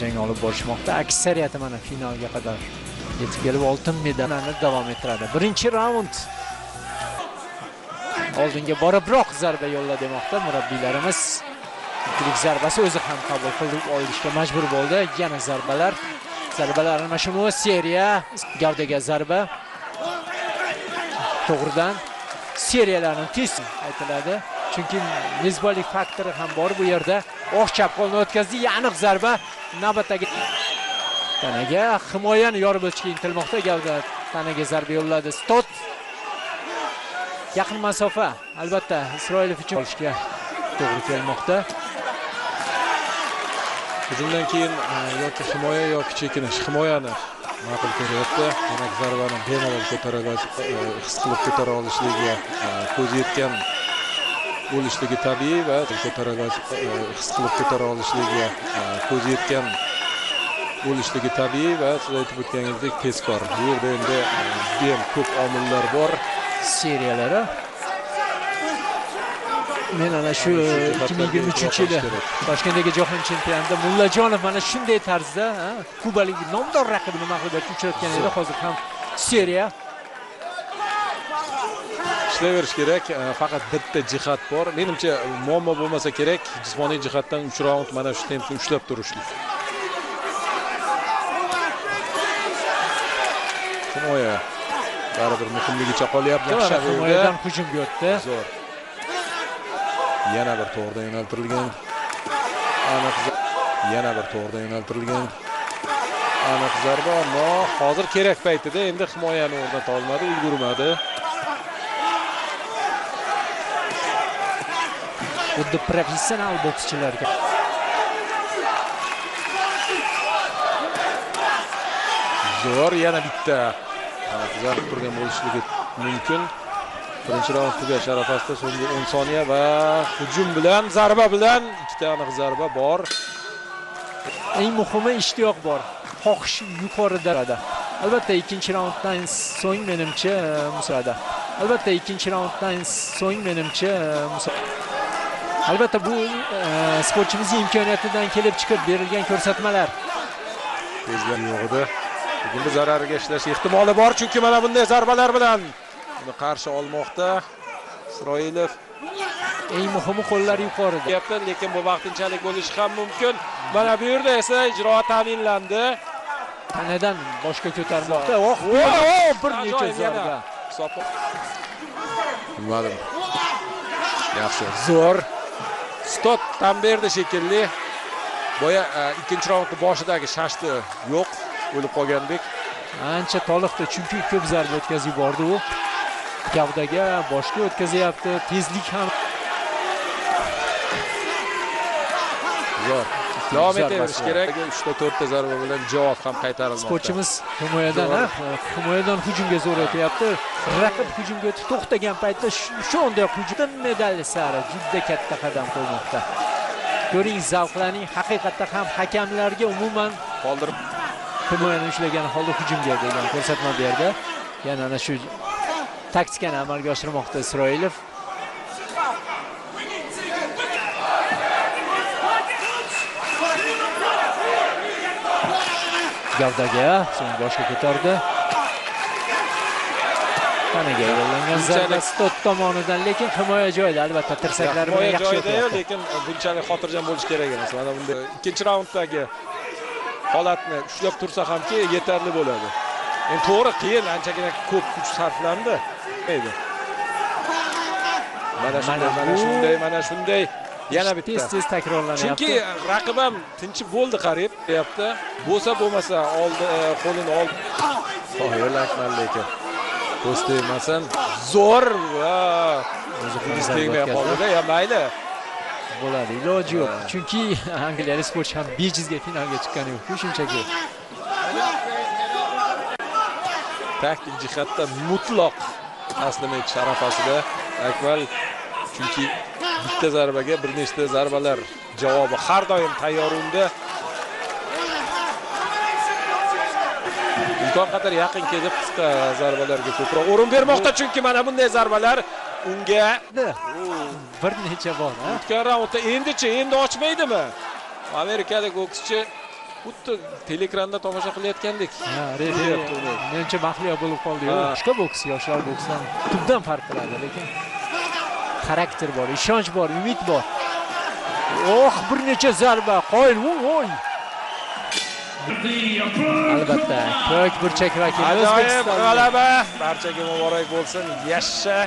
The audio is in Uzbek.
Jang olib borishmoqda. Aksariyati mana finalga qadar yetib kelib oltin medalni davom ettiradi. Birinchi raund. Oldinga boribroq zarba yo'lla demoqda murabbiylarimiz. Ikkilik zarbasi o'zi ham qabul qilib olishga majbur bo'ldi. Yana zarbalar. Zarbalar mana shuni seriya. Gavdaga zarba. To'g'ridan seriyalarning tez aytiladi. Chunki mezbonlik faktori ham bor bu yerda. Oq chap qo'lni o'tkazdi, aniq zarba. Navbatdagi tanaga himoyani yorib o'tishga intilmoqda. Gavda tanaga zarba yo'lladi. Stot yaqin masofa albatta Isroilov uchun olishga to'g'ri kelmoqda. Hujumdan keyin yoki himoya yoki chekinish, himoyani ma'qul ko'ryapti. Demak, zarbani bemalol his qilib ko'tara olishligi ko'z yetgan bo'lishligi tabiiy va his qilib ko'tara olishligi ko'z yetgan bo'lishligi tabiiy va siz aytib o'tganingizdek tezkor. Bu yerda endi judayam ko'p omillar bor. Seriyalari men ana shu 2023-yili Toshkentdagi jahon chempionatida Mullajonov mana shunday tarzda kubalik nomdor raqibini mag'lubiyatga uchratgan edi. Hozir ham seriya ishlayverish kerak. Faqat bitta jihat bor. Menimcha muammo bo'lmasa kerak, jismoniy jihatdan 3 raund mana shu tempni ushlab turishlik. Himoya baribir muhimligicha qolyapti. Mana himoyadan hujumga o'tdi. Zo'r. Yana bir to'g'ridan yo'naltirilgan. Yana bir to'g'ridan yo'naltirilgan. Aniq zarba, ammo hozir kerak paytida endi himoyani o'rnata olmadi, ulgurmadi. Xuddi professional bokschilarga. Zo'r, yana bitta. Zarb turgan bo'lishligi mumkin. Birinchi raund tugash arafasida so'nggi 10 soniya va hujum bilan, zarba bilan ikkita aniq zarba bor. Eng muhimi ishtiyoq bor. Xohish yuqori darajada. Albatta ikkinchi raunddan so'ng menimcha musada. Albatta bu sportchimizning imkoniyatidan kelib chiqib berilgan ko'rsatmalar. Tezgan yo'q edi. Bugun zarariga ishlash ehtimoli bor, chunki mana bunday zarbalar bilan uni qarshi olmoqda Isroilov. Eng muhimi qo'llar yuqorida. Lekin bu vaqtinchalik bo'lishi ham mumkin. Mana bu yerda esa ijro ta'minlandi. Tanadan boshqa ko'tarmoqda. Bir necha zarba. Bilmadim. Yaxshi, zo'r. Stot tam berdi shekilli. Boya ikkinchi raundning boshidagi shashti yo'q, o'lib qolgandek. Ancha toliqdi, chunki ko'p zarba o'tkazib yubordi u. Gavdaga boshga o'tkazyapti, tezlik ham. Zo'r. Davom etaverish kerak. 3-4 ta zarba bilan javob ham qaytarilmoqda. Sportchimiz himoyadan hujumga zo'r o'tyapti. Raqib hujumga o'tib to'xtagan paytda shunday hujumdan medali sari juda katta qadam qo'ymoqda. Ko'ring, zavqlaning haqiqatda ham hakamlarga umuman qoldirib himoyani ushlagan holda hujumga degan ko'rsatma berdi. Yana ana shu taktikani amalga oshirmoqda Isroilov. Gavdaga so'ng boshga ko'tardi. Tanaga yo'llangan zarba Stot tomonidan, lekin himoya joyida, albatta tirsaklari bilan yaxshi o'tyapti. Lekin bunchalik xotirjam bo'lish kerak emas. Mana bunda ikkinchi raunddagi holatni ushlab tursa hamki yetarli bo'ladi. Endi to'g'ri qiyin, anchagina ko'p kuch sarflandi. Mana shunday yana bitta tez takrorlanyapti. Chunki raqib ham tinchib bo'ldi qarib deyapti. Bo'lmasa oldi qo'lini oldi. Qo'yilakman lekin. Po'st emasin. Zo'r va o'zi tegmay qoldi-da, ya mayli. Bo'ladi, iloji yo'q. Chunki angliyalik sportchi ham bejizga finalga chiqqani yo'q, shunchaki. Taktik jihatdan mutlaq taslim etish arafasida Akmal, chunki bitta zarbaga bir nechta zarbalar javobi har doim tayyor unda. Imkon qadar yaqin kelib qisqa zarbalarga ko'proq o'rin bermoqda, chunki mana bunday zarbalar unga bir necha bor. O'tgan raundda endi ochmaydimi? Amerikalik bokschi xuddi teleekranda tomosha qilayotgandek. Deyapti uni. Menimcha mahliyo bo'lib qoldi-yu. Boshqa boks, yoshlar boksidan tubdan farq qiladi, lekin xarakter bor, ishonch bor, umid bor. Bir necha zarba, qoyil, voy. Albatta, ko'k burchak vakili Ajoyib g'alaba. Barchaga muborak bo'lsin. Yashsha